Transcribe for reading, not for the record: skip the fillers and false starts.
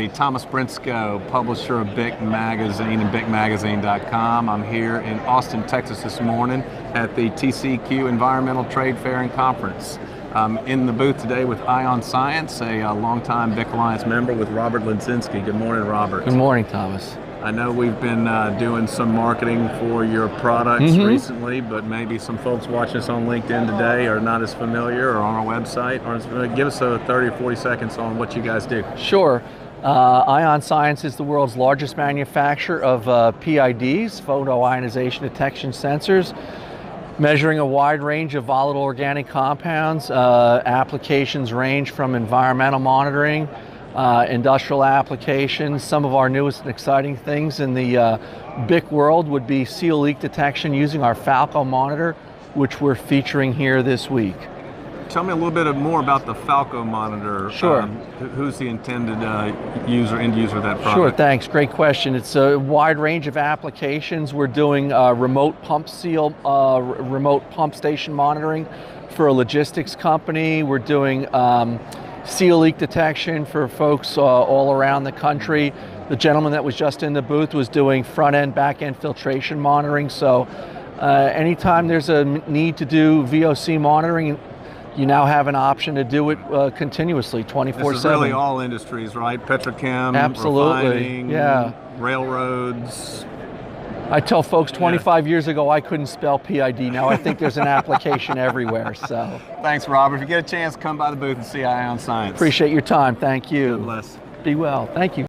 everybody. Thomas Brinkso, publisher of BIC Magazine and BICmagazine.com. I'm here in Austin, Texas this morning at the TCEQ Environmental Trade Fair and Conference. I'm in the booth today with Ion Science, a longtime BIC Alliance member, with Robert Ladzinski. Good morning, Robert. Good morning, Thomas. I know we've been doing some marketing for your products recently, but maybe some folks watching us on LinkedIn today are not as familiar, or on our website. Give us a 30 or 40 seconds on what you guys do. Sure. Ion Science is the world's largest manufacturer of PIDs, photoionization detection sensors, measuring a wide range of volatile organic compounds. Applications range from environmental monitoring, industrial applications. Some of our newest and exciting things in the BIC world would be seal leak detection using our Falco monitor, which we're featuring here this week. Tell me a little bit more about the Falco monitor. Sure. Who's the intended end user of that product? Sure, thanks. Great question. It's a wide range of applications. We're doing remote pump station monitoring for a logistics company. We're doing seal leak detection for folks all around the country. The gentleman that was just in the booth was doing front-end, back-end filtration monitoring. So anytime there's a need to do VOC monitoring, you now have an option to do it continuously, 24/7. This is really all industries, right? Petrochem, absolutely, refining, yeah. Railroads. I tell folks 25 years ago I couldn't spell PID. Now I think there's an application everywhere. So thanks, Robert. If you get a chance, come by the booth and see Ion Science. Appreciate your time. Thank you. God bless. Be well. Thank you.